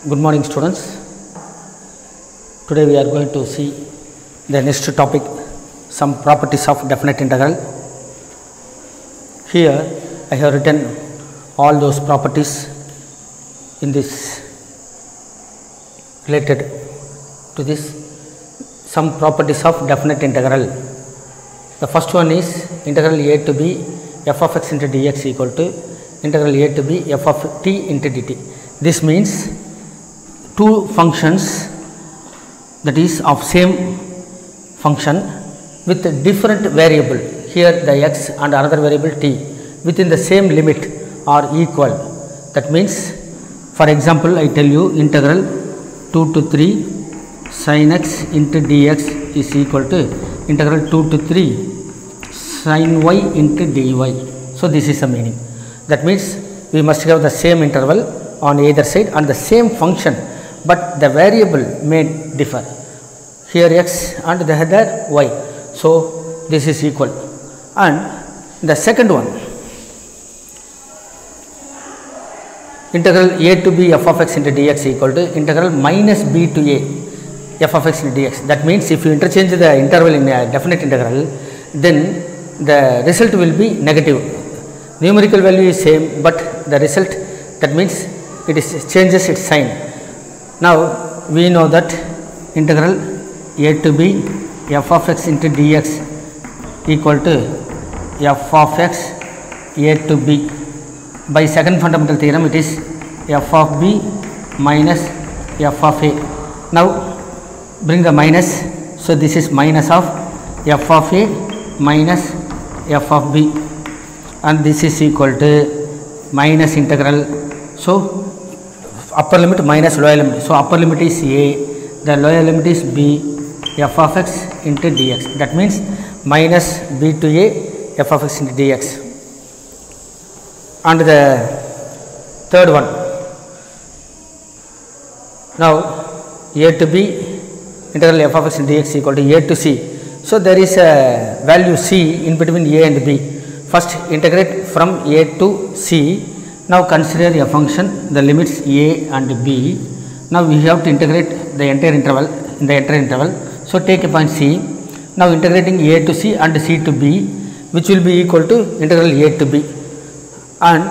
Good morning, students. Today we are going to see the next topic, some properties of definite integral. Here I have written all those properties in this related to this, some properties of definite integral. The first one is integral a to b f of x into dx equal to integral a to b f of t into dt. This means two functions, that is of same function with different variable, here the x and another variable t, within the same limit are equal. That means, for example, I tell you integral 2 to 3 sin x into dx is equal to integral 2 to 3 sin y into dy. So this is the meaning. That means we must have the same interval on either side and the same function, but the variable may differ, here x and the other y. So this is equal. And the second one, integral a to b f of x into dx equal to integral minus b to a f of x into dx. That means if you interchange the interval in a definite integral, then the result will be negative. Numerical value is same, but the result, that means it is changes its sign. Now we know that integral a to b f of x into dx equal to f of x a to b. By second fundamental theorem, it is f of b minus f of a. Now bring the minus, so this is minus of f of a minus f of b, and this is equal to minus integral. So upper limit minus lower limit. So upper limit is a, the lower limit is b, f of x into dx. That means minus b to a f of x into dx. And the third one, now a to b integral f of x into dx equal to a to c. So there is a value c in between a and b. First integrate from a to c. Now consider a function, the limits a and b. Now we have to integrate the entire interval, in the entire interval. So take a point c. Now integrating a to c and c to b, which will be equal to integral a to b. And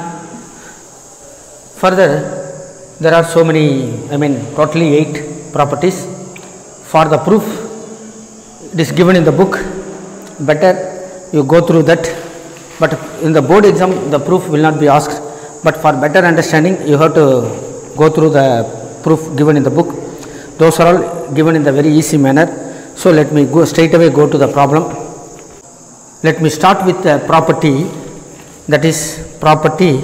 further there are so many, totally 8 properties. For the proof, it is given in the book, better you go through that, but in the board exam the proof will not be asked, but for better understanding you have to go through the proof given in the book. Those are all given in the very easy manner. So let me go straight away go to the problem. Let me start with the property, that is property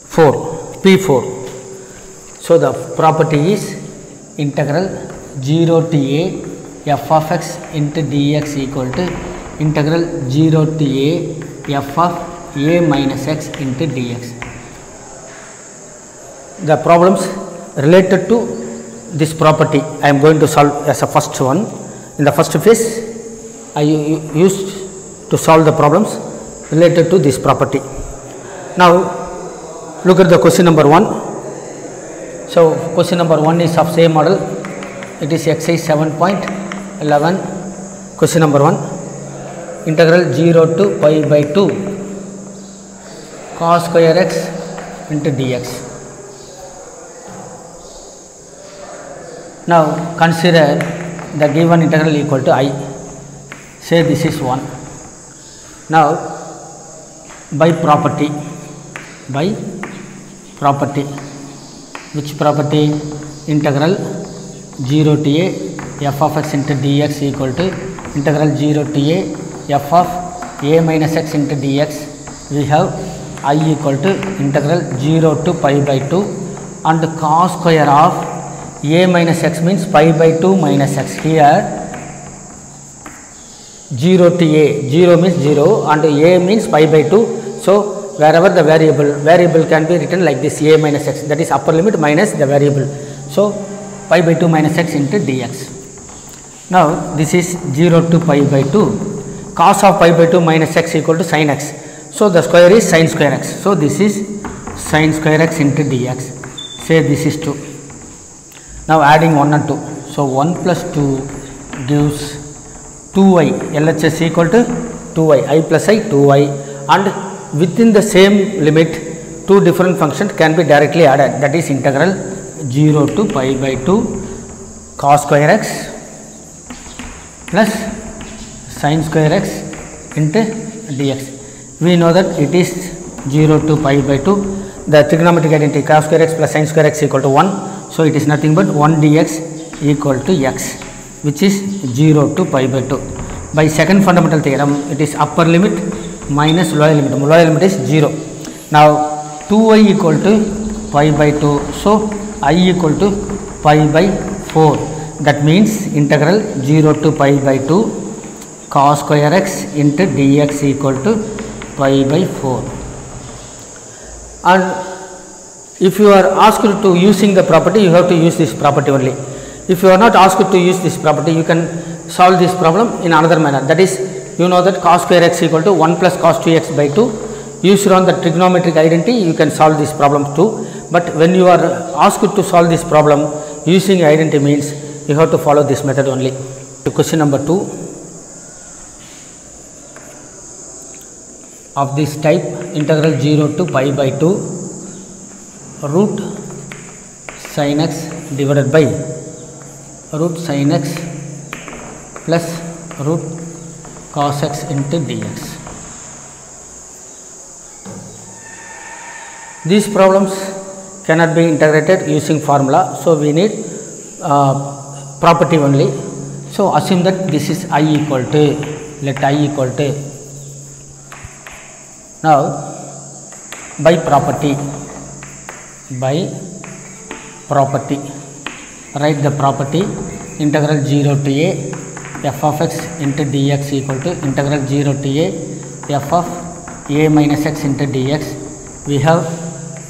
4, P4. So the property is integral 0 to a f of x into dx equal to integral 0 to a f of a minus x into dx. The problems related to this property I am going to solve as a first one. In the first phase, I used to solve the problems related to this property. Now look at the question number 1. So question number 1 is of same model. It is exercise 7.11. Question number 1. Integral 0 to pi by 2 cos square x into dx. Now consider the given integral equal to I. Say this is 1. Now by property, which property? Integral 0 to a f of x into dx equal to integral 0 to a f of a minus x into dx. We have I equal to integral 0 to pi by 2 and cos square of a minus x means pi by 2 minus x. Here 0 to a, 0 means 0 and a means pi by 2. So wherever the variable can be written like this, a minus x, that is upper limit minus the variable. So pi by 2 minus x into dx. Now this is 0 to pi by 2. Cos of pi by 2 minus x equal to sin x. So the square is sin square x. So this is sin square x into dx. say this is 2. Now adding 1 and 2. So 1 plus 2 gives 2y, LHS equal to 2y, I plus I 2y, and within the same limit two different functions can be directly added, that is integral 0 to pi by 2 cos square x plus sin square x into dx. We know that it is 0 to pi by 2, the trigonometric identity cos square x plus sin square x equal to 1. So it is nothing but 1 dx equal to x, which is 0 to pi by 2. By second fundamental theorem, it is upper limit minus lower limit. Lower limit is 0. Now 2y equal to pi by 2. So I equal to pi by 4. That means integral 0 to pi by 2 cos square x into dx equal to pi by 4. And if you are asked to using the property, you have to use this property only. If you are not asked to use this property, you can solve this problem in another manner. That is, you know that cos square x equal to 1 plus cos 2x by 2. Used on the trigonometric identity, you can solve this problem too. But when you are asked to solve this problem using identity means you have to follow this method only. Question number 2 of this type, integral 0 to pi by 2 root sin x divided by root sin x plus root cos x into dx. These problems cannot be integrated using formula, so we need property only. So assume that this is I equal to, let I equal to, now by property, write the property integral 0 to a f of x into dx equal to integral 0 to a f of a minus x into dx. We have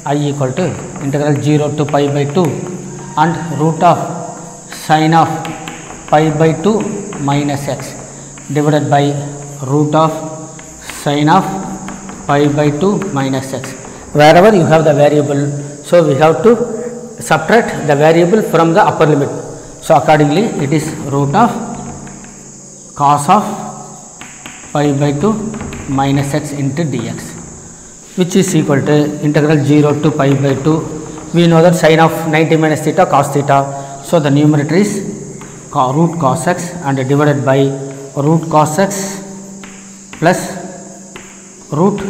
I equal to integral 0 to pi by 2 and root of sin of pi by 2 minus x divided by root of sin of pi by 2 minus x. Wherever you have the variable, so we have to subtract the variable from the upper limit. So accordingly, it is root of cos of pi by 2 minus x into dx, which is equal to integral 0 to pi by 2. We know that sin of 90 minus theta cos theta. So the numerator is root cos x and divided by root cos x plus root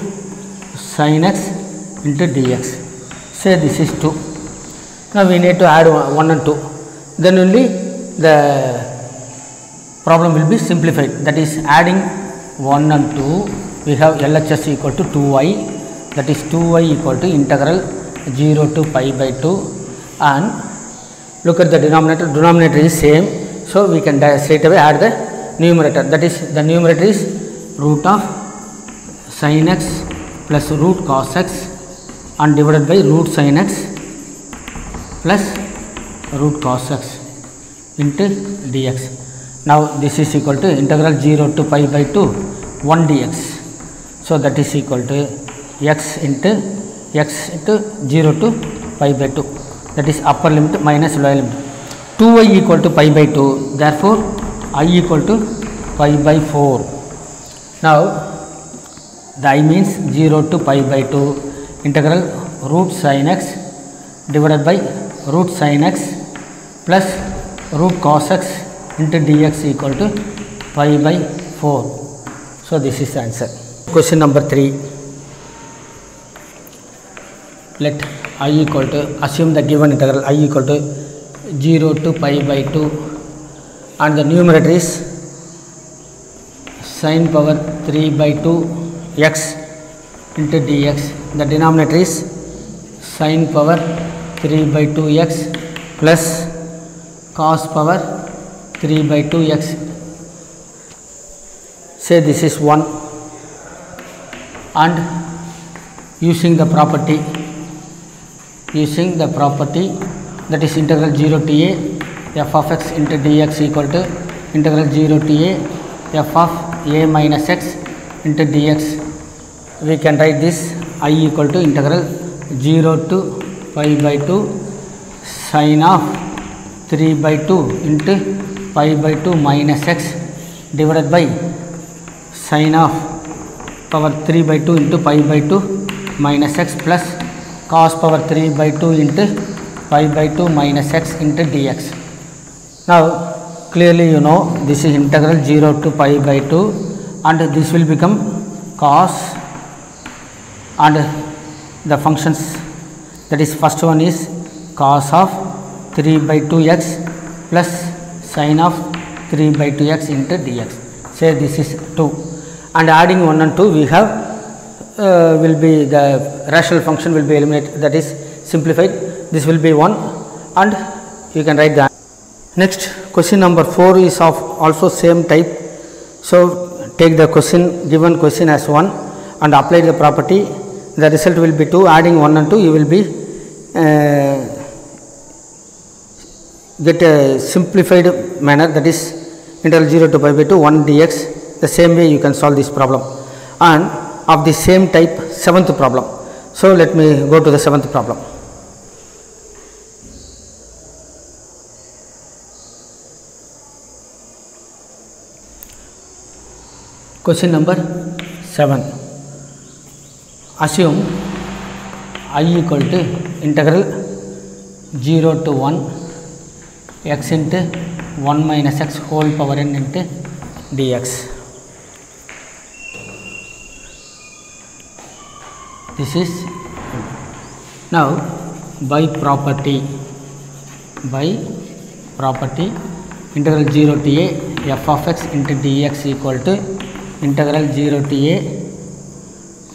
sin x into dx. Say this is 2. Now we need to add 1 and 2. Then only the problem will be simplified. That is adding 1 and 2. We have LHS equal to 2y. That is 2y equal to integral 0 to pi by 2, and look at the denominator. Denominator is same. So we can straight away add the numerator. That is, the numerator is root of sin x plus root cos x and divided by root sin x plus root cos x into dx. Now this is equal to integral 0 to pi by 2 1 dx. So that is equal to x into 0 to pi by 2. That is upper limit minus lower limit. 2y equal to pi by 2. Therefore I equal to pi by 4. Now the I means 0 to pi by 2 integral root sin x divided by root sin x plus root cos x into dx equal to pi by 4. So this is the answer. Question number 3. Let I equal to, assume the given integral I equal to 0 to pi by 2 and the numerator is sin power 3 by 2 x into dx. The denominator is sin power 3 by 2 x plus cos power 3 by 2 x. Say this is 1, and using the property that is integral 0 to a f of x into dx equal to integral 0 to a f of a minus x into dx. We can write this I equal to integral 0 to pi by 2 sin of 3 by 2 into pi by 2 minus x divided by sin of power 3 by 2 into pi by 2 minus x plus cos power 3 by 2 into pi by 2 minus x into dx. Now clearly you know this is integral 0 to pi by 2 and this will become cos, and the functions, that is first one is cos of 3 by 2x plus sin of 3 by 2x into dx. Say this is 2, and adding 1 and 2 we have will be the rational function will be eliminated, that is simplified. This will be 1 and you can write that. Next question number 4 is of also same type. So take the question, given question as 1 and apply the property. The result will be 2. Adding 1 and 2 you will be get a simplified manner, that is integral 0 to pi by 2 1 dx. The same way you can solve this problem, and of the same type 7th problem. So let me go to the 7th problem. Question number 7. Assume I equal to integral 0 to 1 x into 1 minus x whole power n into dx. This is now by property integral 0 to a f of x into dx equal to integral 0 to a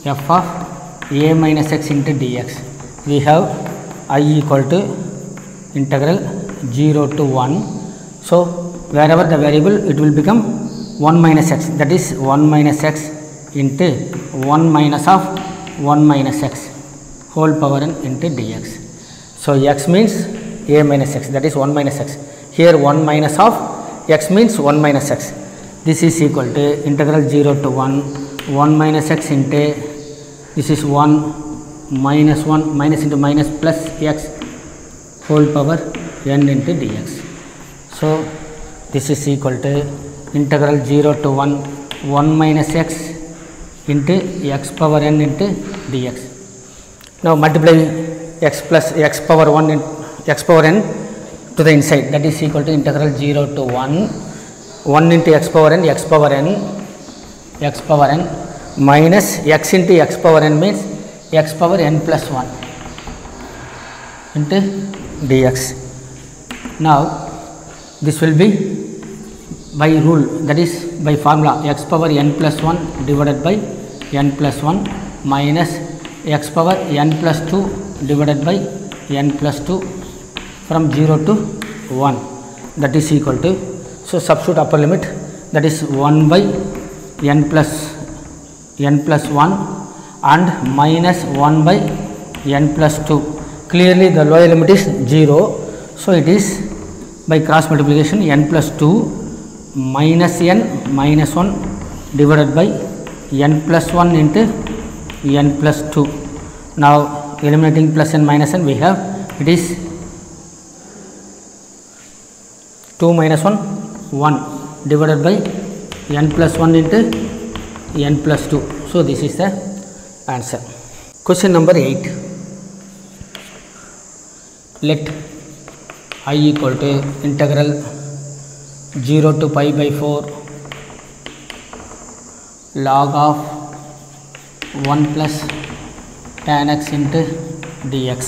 f of a minus x into dx. We have I equal to integral 0 to 1. So wherever the variable it will become 1 minus x, that is 1 minus x into 1 minus of 1 minus x whole power n into dx. So x means a minus x, that is 1 minus x. Here 1 minus of x means 1 minus x. This is equal to integral 0 to 1 minus x into, this is 1 minus 1 minus into minus plus x whole power n into dx. So this is equal to integral 0 to 1 minus x into x power n into dx. Now multiply x plus x power 1 in x power n to the inside, that is equal to integral 0 to 1 into x power n minus x into x power n means x power n plus 1 into dx. Now this will be by rule, that is by formula, x power n plus 1 divided by n plus 1 minus x power n plus 2 divided by n plus 2 from 0 to 1, that is equal to, so substitute upper limit, that is 1 by n plus 1 and minus 1 by n plus 2. Clearly the lower limit is 0, so it is by cross multiplication n plus 2 minus n minus 1 divided by n plus 1 into n plus 2. Now eliminating plus n minus n, we have, it is 2 minus 1 divided by n plus 1 into n plus 2. So this is the answer. Question number 8. Let I equal to integral 0 to pi by 4 log of 1 plus tan x into dx.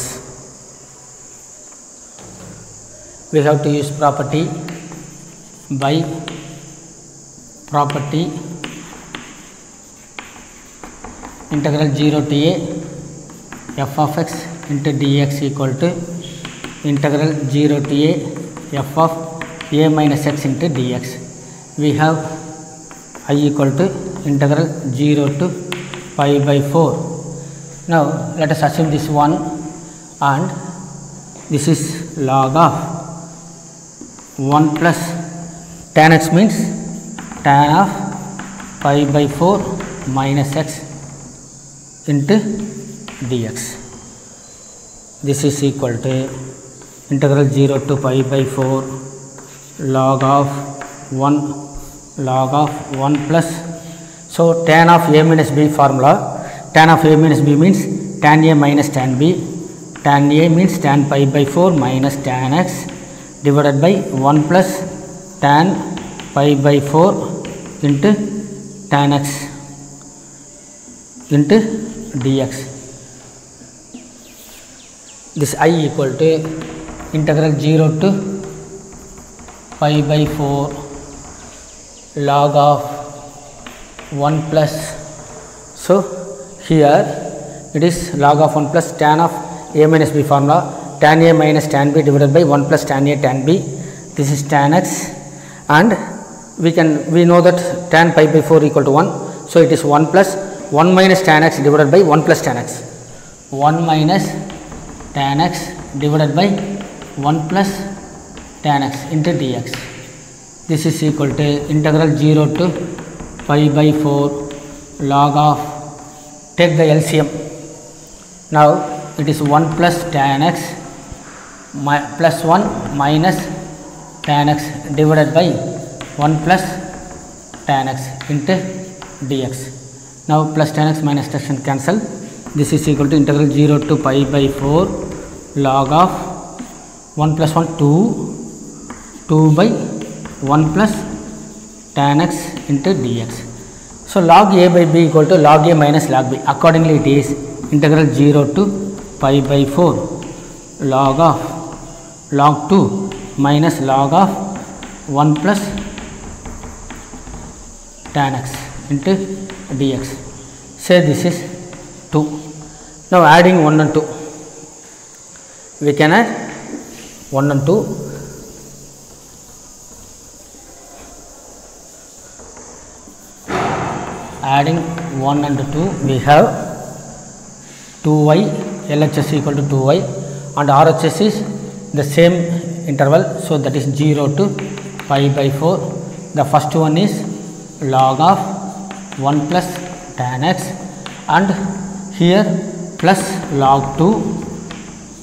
We have to use property, by property integral 0 to a f of x into dx equal to integral 0 to a f of a minus x into dx. We have I equal to integral 0 to pi by 4. Now let us assume this 1 and this is log of 1 plus tan x means tan of pi by 4 minus x into dx. This is equal to integral 0 to pi by 4 log of 1 plus, so tan of a minus b formula, tan of a minus b means tan a minus tan b, tan a means tan pi by 4 minus tan x divided by 1 plus tan pi by 4 into tan x into dx. This I equal to integral 0 to pi by 4 log of 1 plus, so here it is log of 1 plus tan of a minus b formula, tan a minus tan b divided by 1 plus tan a tan b, this is tan x, and we know that tan pi by 4 equal to 1, so it is 1 plus 1 minus tan x divided by 1 plus tan x, 1 minus tan x divided by 1 plus tan x into dx. This is equal to integral 0 to pi by 4 log of, take the LCM, now it is 1 plus tan x plus 1 minus tan x divided by 1 plus tan x into dx. Now plus tan x minus tan x cancel, this is equal to integral 0 to pi by 4 log of 1 plus 1 2 by 1 plus tan x into dx. So log a by b equal to log a minus log b, accordingly it is integral 0 to pi by 4 log of log 2 minus log of 1 plus tan x into dx. Say this is 2. Now adding 1 and 2, we can add 1 and 2, adding 1 and 2 we have 2y, LHS equal to 2y, and RHS is the same interval, so that is 0 to pi by 4. The first one is log of 1 plus tan x, and here plus log 2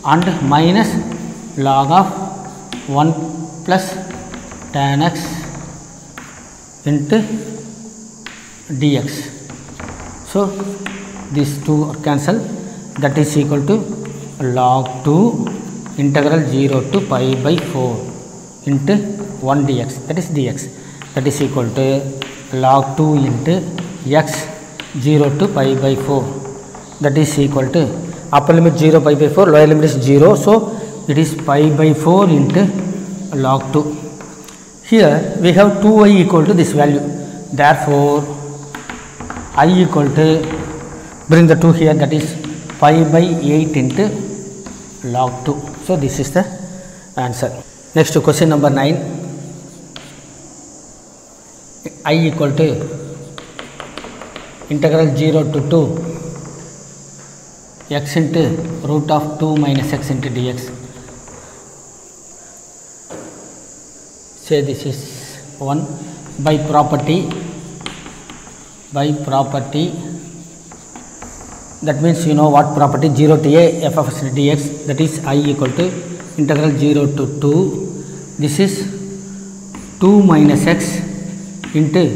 and minus log of 1 plus tan x into dx. So these two are cancel, that is equal to log 2 integral 0 to pi by 4 into 1 dx, that is dx, that is equal to log 2 into x 0 to pi by 4, that is equal to upper limit 0 pi by 4, lower limit is 0, so it is pi by 4 into log 2. Here we have 2y equal to this value, therefore I equal to, bring the 2 here, that is pi by 8 into log 2. So this is the answer. Next to question number 9, I equal to integral 0 to 2 x into root of 2 minus x into dx. Say this is 1 by property, that means you know what property, 0 to a f of x dx, that is I equal to integral 0 to 2, this is 2 minus x into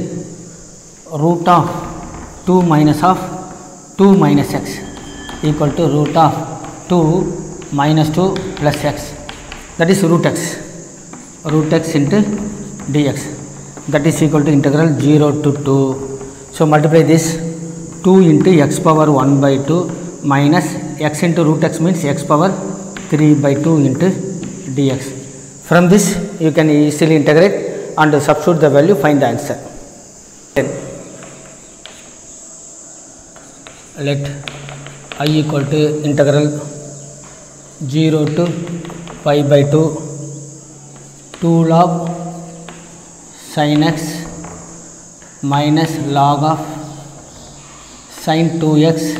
root of 2 minus of 2 minus x equal to root of 2 minus 2 plus x, that is root x into dx, that is equal to integral 0 to 2. So multiply this 2 into x power 1 by 2 minus x into root x means x power 3 by 2 into dx. From this you can easily integrate and substitute the value, find the answer. Let I equal to integral 0 to pi by 2 log sin x minus log of sin 2x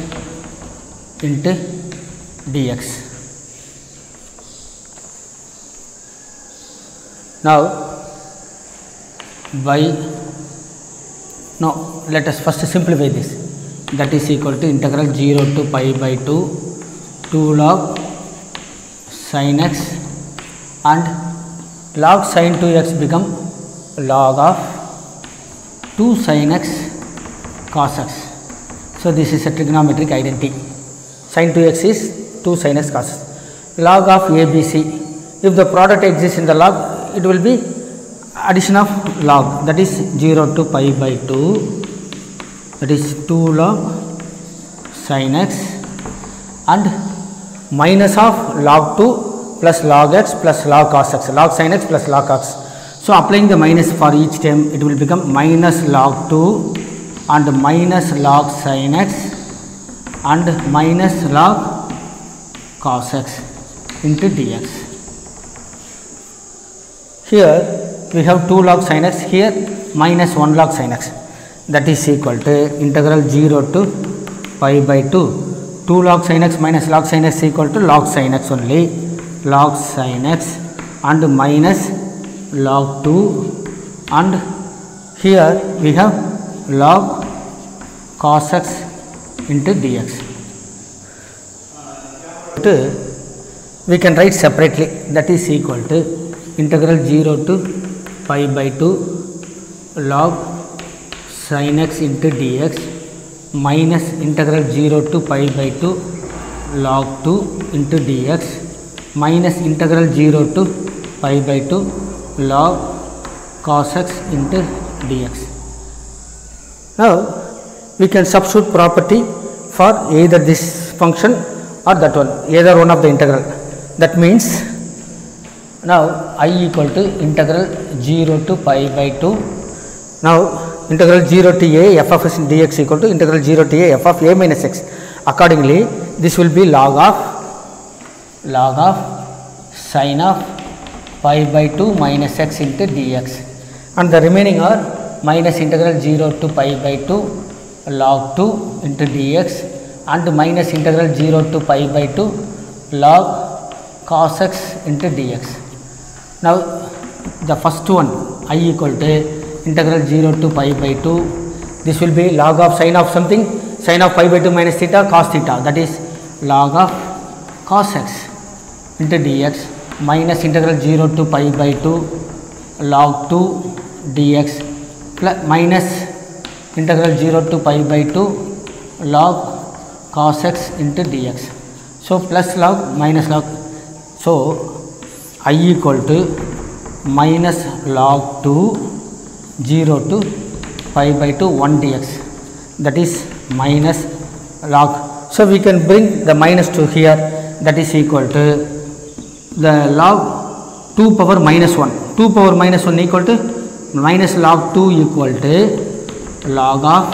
into dx. Now let us first simplify this, that is equal to integral 0 to pi by 2 log sin x and log sin 2x become log of 2 sin x cos x. So this is a trigonometric identity. Sin 2x is 2 sin x cos x. Log of ABC. If the product exists in the log, it will be addition of log, that is 0 to pi by 2, that is 2 log sin x, and minus of log 2 plus log x plus log cos x, log sin x plus log cos. So applying the minus for each term, it will become minus log 2 and minus log sin x and minus log cos x into dx. Here we have 2 log sin x, here minus 1 log sin x, that is equal to integral 0 to pi by 2. 2 log sin x minus log sin x equal to log sin x only, log sin x and minus log 2, and here we have log cos x into dx. We can write separately, that is equal to integral 0 to pi by 2 log sin x into dx minus integral 0 to pi by 2 log 2 into dx minus integral 0 to pi by 2 log cos x into dx. Now we can substitute property for either this function or that one, either one of the integral. That means now I equal to integral 0 to pi by 2. Now integral 0 to a f of x dx equal to integral 0 to a f of a minus x. Accordingly, this will be log of sin of pi by 2 minus x into dx, and the remaining are minus integral 0 to pi by 2 log 2 into dx and minus integral 0 to pi by 2 log cos x into dx. Now the first one I equal to integral 0 to pi by 2, this will be log of sin of something, sin of pi by 2 minus theta cos theta, that is log of cos x into dx minus integral 0 to pi by 2 log 2 dx plus minus integral 0 to pi by 2 log cos x into dx. So plus log minus log, so I equal to minus log 2 0 to pi by 2 1 dx, that is minus log. So we can bring the minus to here, that is equal to the log 2 power minus 1. 2 power minus 1 equal to minus log 2 equal to log of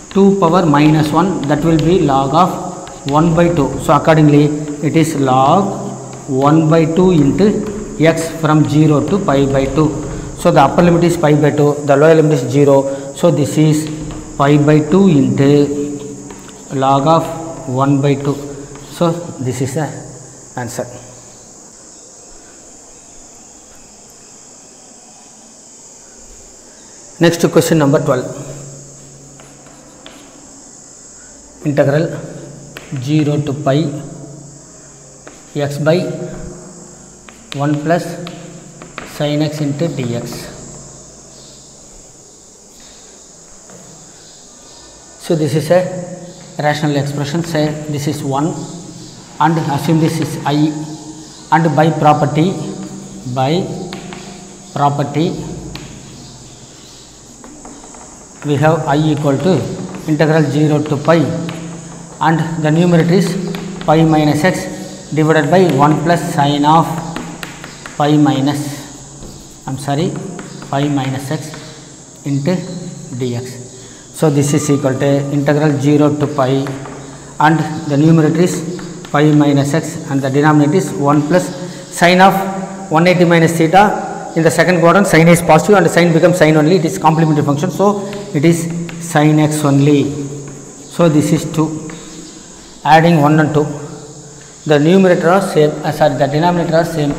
2 power minus 1, that will be log of 1 by 2. So accordingly it is log 1 by 2 into x from 0 to pi by 2. So the upper limit is pi by 2, the lower limit is 0. So this is pi by 2 into log of 1 by 2. So this is the answer. Next to question number 12. Integral 0 to pi x by 1 plus sin x into dx. So this is a rational expression, say this is 1 and assume this is I, and by property we have I equal to integral 0 to pi and the numerator is pi minus x divided by 1 plus sin of pi minus x into dx. So this is equal to integral 0 to pi and the numerator is pi minus x and the denominator is 1 plus sin of 180 minus theta. In the second quadrant sin is positive and sin becomes sin only, it is complementary function, so it is sin x only. So this is 2, adding 1 and 2, the numerator are same, the denominator are same,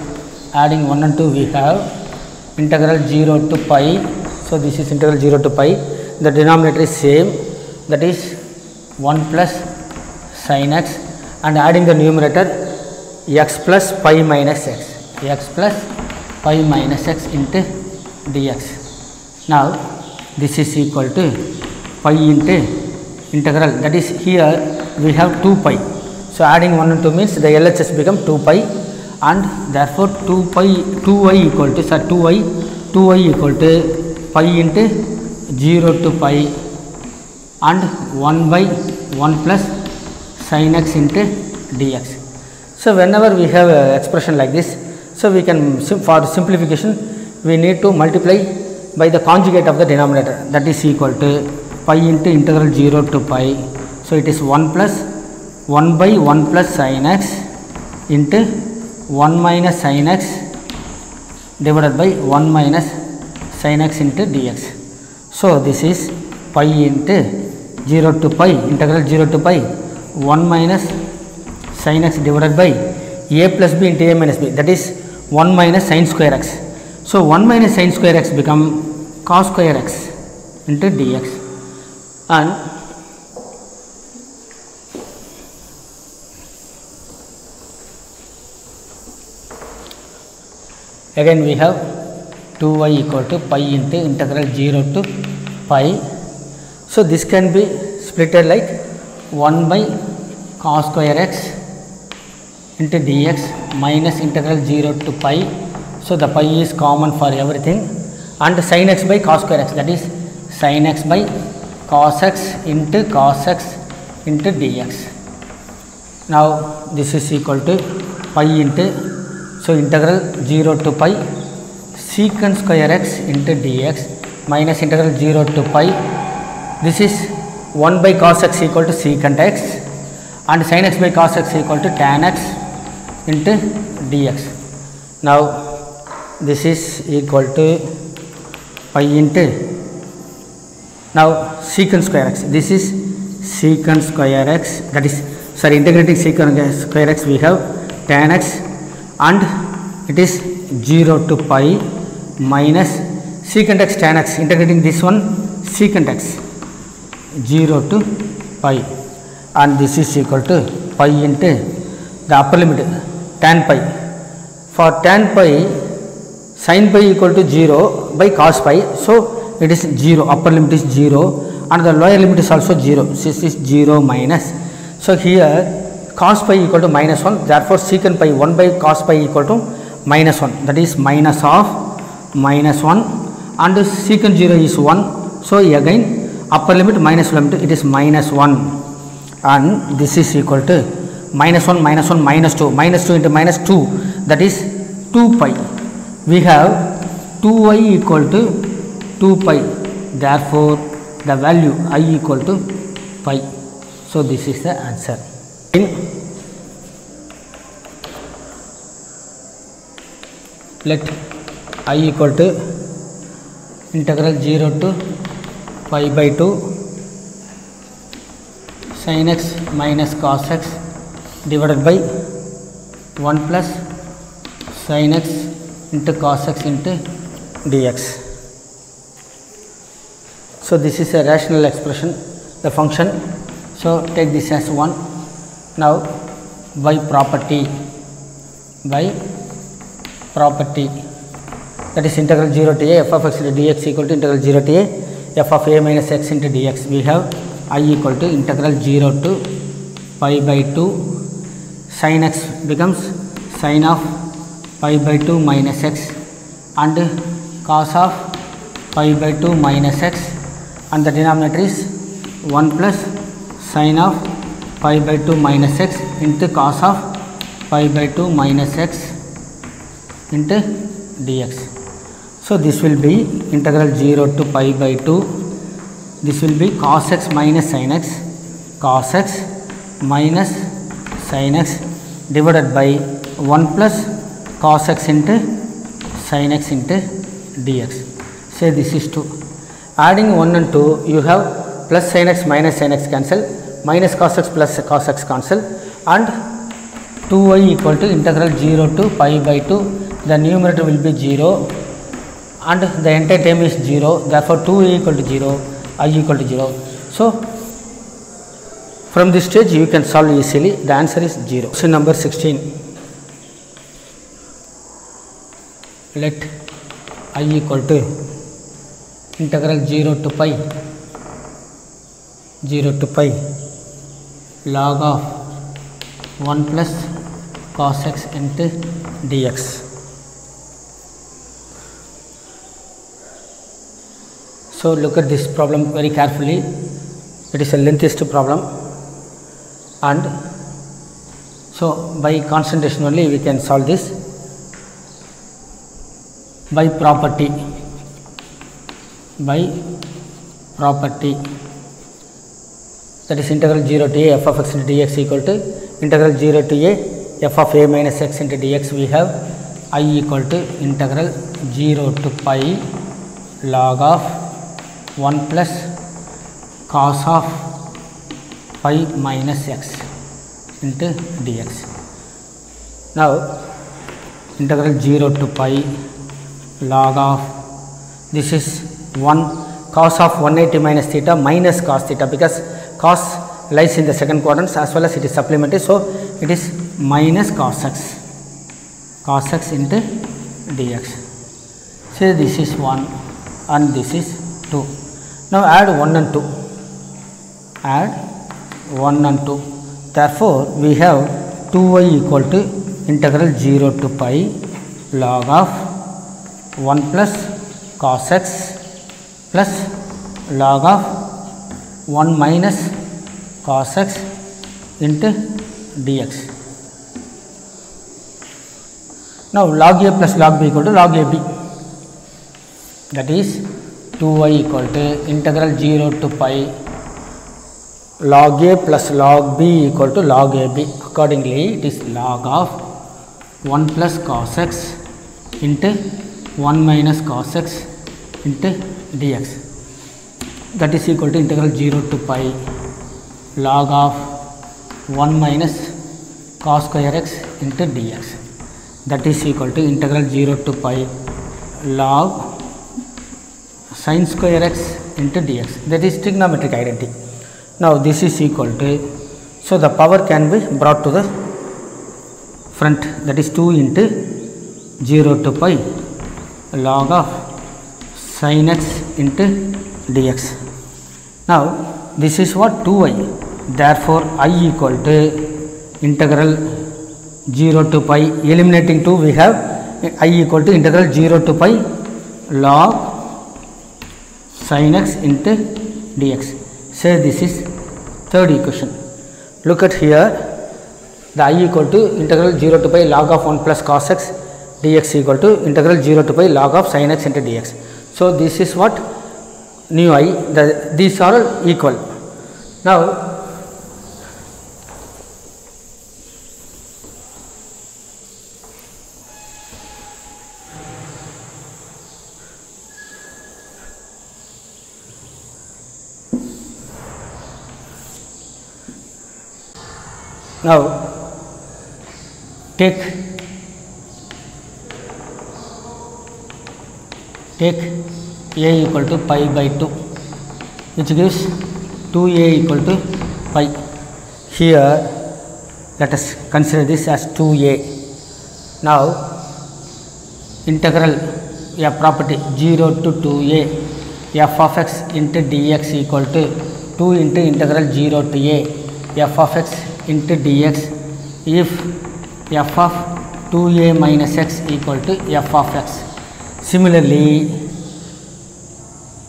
adding 1 and 2 we have integral 0 to pi. So this is integral 0 to pi, the denominator is same, that is 1 plus sin x, and adding the numerator x plus pi minus x. x plus pi minus x into dx. Now this is equal to pi into integral, that is here we have 2 pi. So adding 1 and 2 means the LHS become 2 pi, and therefore 2y equal to 2y equal to pi into 0 to pi and 1 by 1 plus sin x into dx. So whenever we have an expression like this, so we can, for simplification, we need to multiply by the conjugate of the denominator, that is equal to pi into integral 0 to pi. So it is 1 plus 1 by 1 plus sin x into 1 minus sin x divided by 1 minus sin x into dx. So this is pi into 0 to pi, integral 0 to pi 1 minus sin x divided by a plus b into a minus b, that is 1 minus sin square x. So 1 minus sin square x become cos square x into dx, and again we have 2y equal to pi into integral 0 to pi. So this can be splitted like 1 by cos square x into dx minus integral 0 to pi. So the pi is common for everything, and sin x by cos square x, that is sin x by cos x into dx. Now this is equal to pi into, so integral 0 to pi secant square x into dx minus integral 0 to pi, this is 1 by cos x equal to secant x, and sin x by cos x equal to tan x into dx. Now this is equal to pi into, now secant square x, this is secant square x, that is integrating secant square x, we have tan x, and it is 0 to pi minus secant x tan x, integrating this one secant x 0 to pi, and this is equal to pi into the upper limit tan pi. For tan pi, sin pi equal to 0 by cos pi, so it is 0, upper limit is 0 and the lower limit is also 0, this is 0 minus. So here cos pi equal to minus 1, therefore secant pi 1 by cos pi equal to minus 1, that is minus of minus 1, and secant 0 is 1, so again upper limit minus limit, it is minus 1, and this is equal to minus 1 minus 1 minus 2, minus 2 into minus 2, that is 2 pi. We have 2y equal to 2 pi, therefore the value I equal to pi. So this is the answer. Let I equal to integral 0 to pi by 2 sin x minus cos x divided by 1 plus sin x into cos x into dx. So this is a rational expression, the function. So take this as 1. Now by property, that is integral 0 to a f of x into dx equal to integral 0 to a f of a minus x into dx. We have I equal to integral 0 to pi by 2 sin x becomes sin of pi by 2 minus x and cos of pi by 2 minus x, and the denominator is 1 plus sin of pi by 2 minus x into cos of pi by 2 minus x into dx. So this will be integral 0 to pi by 2, this will be cos x minus sin x, cos x minus sin x divided by 1 plus cos x into sin x into dx. Say this is 2. Adding 1 and 2, you have plus sin x minus sin x cancel, minus cos x plus cos x cancel, and 2y equal to integral 0 to pi by 2. The numerator will be 0 and the entire term is 0, therefore 2a equal to 0, I equal to 0. So from this stage you can solve easily. The answer is 0. Question number 16. let I equal to integral 0 to pi log of 1 plus cos x into dx. So look at this problem very carefully. It is a lengthiest problem, and so by concentration only we can solve this. By property, that is integral 0 to a f of x into dx equal to integral 0 to a f of a minus x into dx. We have I equal to integral 0 to pi log of 1 plus cos of pi minus x into dx. Now integral 0 to pi log of, this is 1 cos of 180 minus theta minus cos theta, because cos lies in the second quadrant as well as it is supplementary, so it is minus cos x into dx. So this is 1 and this is 2. Now add 1 and 2, therefore we have 2y equal to integral 0 to pi log of 1 plus cos x plus log of 1 minus cos x into dx. Now log a plus log b equal to log ab, that is 2y equal to integral 0 to pi log a plus log b equal to log ab. Accordingly, it is log of 1 plus cos x into 1 minus cos x into dx, that is equal to integral 0 to pi log of 1 minus cos square x into dx, that is equal to integral 0 to pi log sin square x into dx, that is trigonometric identity. Now this is equal to, so the power can be brought to the front, that is 2 into 0 to pi log of sin x into dx. Now this is what 2y, therefore I equal to integral 0 to pi, eliminating 2 we have I equal to integral 0 to pi log sin x into dx. So this is third equation. Look at here, the I equal to integral 0 to pi log of 1 plus cos x dx equal to integral 0 to pi log of sin x into dx. So this is what nu I, these are equal. Now take a equal to pi by 2, which gives 2a equal to pi. Here let us consider this as 2a. Now integral a property 0 to 2a f of x into dx equal to 2 into integral 0 to a f of x into dx if f of 2a minus x equal to f of x. Similarly,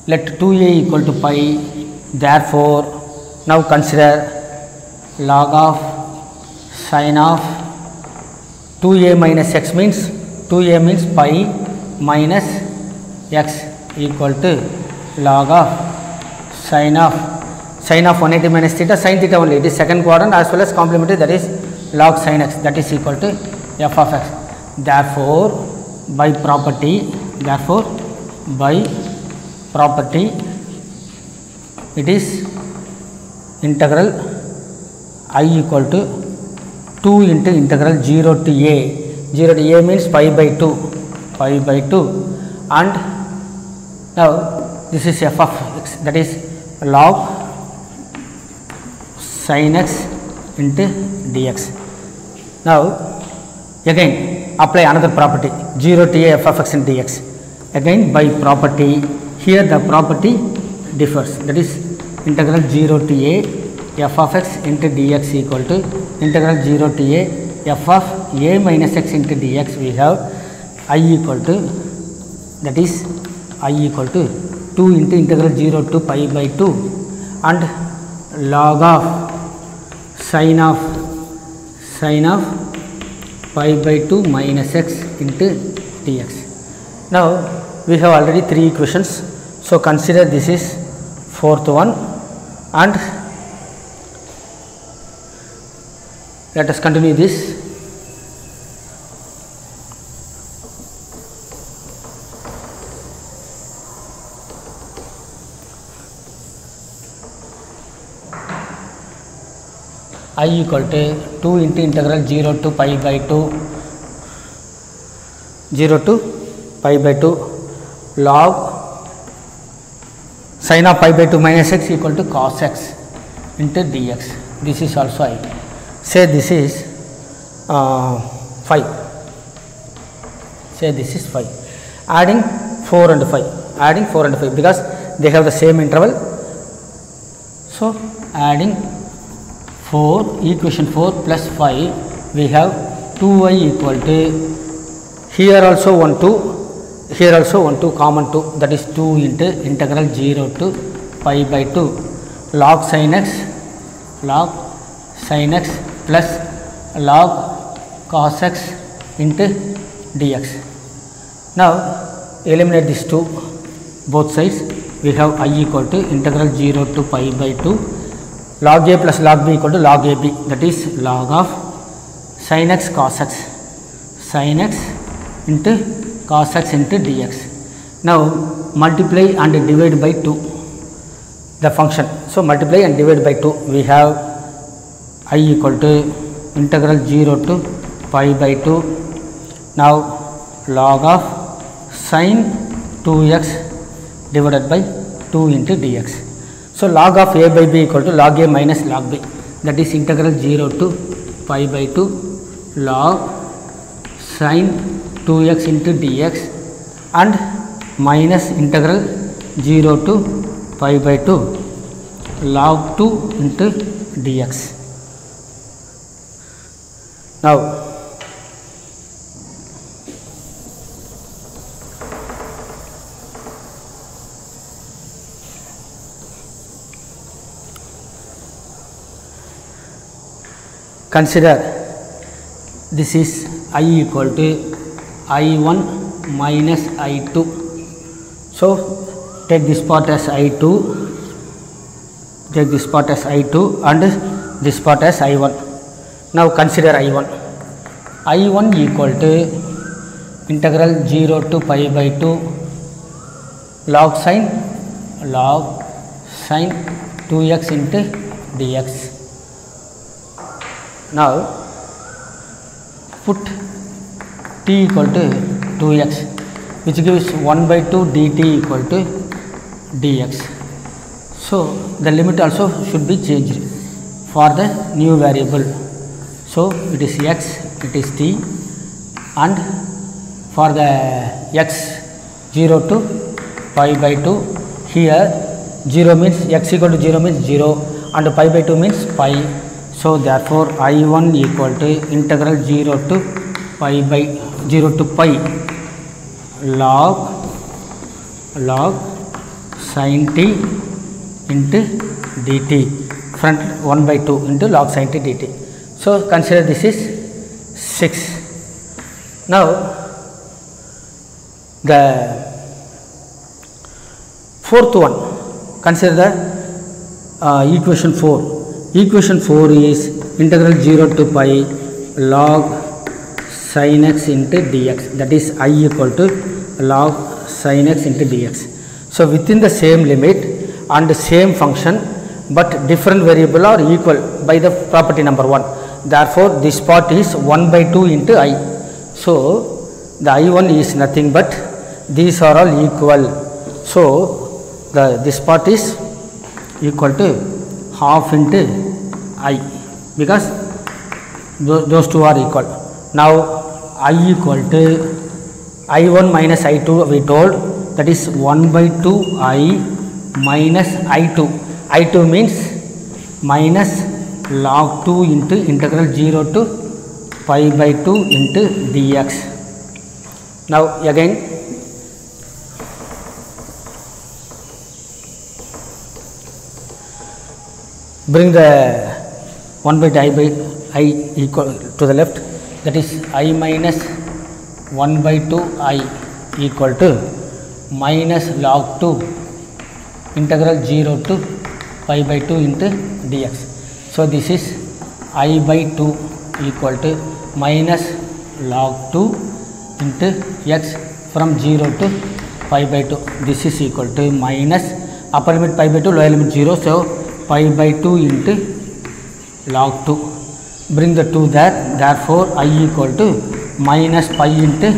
let 2a equal to pi, therefore now consider log of sin of 2a minus x means 2a means pi minus x equal to log of sin of 180 minus theta, sin theta only, it is second quadrant as well as complementary, that is log sin x, that is equal to f of x. Therefore by property it is integral I equal to 2 into integral 0 to a means pi by 2, and now this is f of x, that is log sin x into dx. Now again apply another property 0 to a f of x in dx. Again by property, here the property differs, that is integral 0 to a f of x into dx equal to integral 0 to a f of a minus x into dx. We have I equal to, that is I equal to 2 into integral 0 to pi by 2 and log of sine of pi by 2 minus x into dx. Now we have already 3 equations, so consider this is fourth one, and let us continue this. I equal to 2 into integral 0 to pi by 2 log sine of pi by 2 minus x equal to cos x into dx. This is also I. Say this is 5. Say this is 5. Adding 4 and 5. Adding 4 and 5 because they have the same interval. So adding 4, equation 4 plus 5, we have 2y equal to, here also 1 2, here also 1 2 common 2, that is 2 into integral 0 to pi by 2 log sin x plus log cos x into dx. Now eliminate these two both sides. We have I equal to integral 0 to pi by 2 log a plus log b equal to log ab, that is log of sin x cos x, sin x into cos x into dx. Now multiply and divide by 2 the function. So multiply and divide by 2. We have I equal to integral 0 to pi by 2. Now log of sin 2x divided by 2 into dx. So log of a by b equal to log a minus log b, that is integral 0 to pi by 2 log sin 2x into dx and minus integral 0 to pi by 2 log 2 into dx. Now consider this is I equal to I1 minus I2. So take this part as I2, take this part as I2 and this part as I1. Now consider I1. I1 equal to integral 0 to pi by 2 log sin 2x into dx. Now put t equal to 2x, which gives 1 by 2 dt equal to dx. So the limit also should be changed for the new variable. So it is x, it is t, and for the x 0 to pi by 2, here 0 means x equal to 0 means 0 and pi by 2 means pi. So therefore I1 equal to integral 0 to pi by 0 to pi log sin t into dt, front 1 by 2 into log sin t dt. So consider this is 6. Now the fourth one, consider the equation 4. Equation 4 is integral 0 to pi log sin x into dx, that is I equal to log sin x into dx. So within the same limit and the same function but different variable are equal by the property number 1. Therefore this part is 1 by 2 into I. So the I1 is nothing but these are all equal. So this part is equal to half into I, because those two are equal. Now I equal to I1 minus I2 we told, that is 1 by 2 I minus I2. I2 means minus log 2 into integral 0 to pi by 2 into dx. Now again bring the 1 by I equal to the left, that is I minus 1 by 2 I equal to minus log 2 integral 0 to pi by 2 into dx. So this is I by 2 equal to minus log 2 into x from 0 to pi by 2. This is equal to minus upper limit pi by 2, lower limit 0. So pi by 2 into log 2. Bring the 2 there. Therefore I equal to minus pi into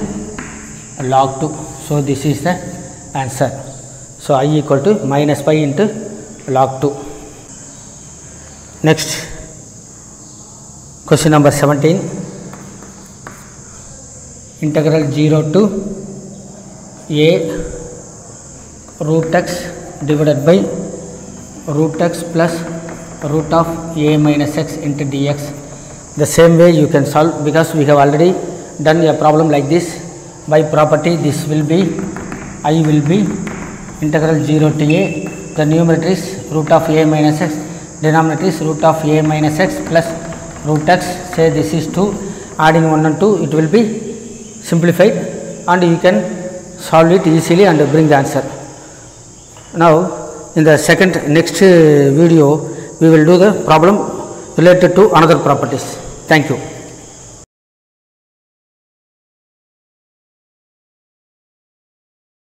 log 2. So this is the answer. So I equal to minus pi into log 2. Next, question number 17. Integral 0 to a root x divided by root x plus root of a minus x into dx. The same way you can solve, because we have already done a problem like this. By property, this will be I will be integral 0 to a, the numerator is root of a minus x, denominator is root of a minus x plus root x. Say this is 2, adding 1 and 2, it will be simplified and you can solve it easily and bring the answer. Now in the next video we will do the problem related to another properties. Thank you.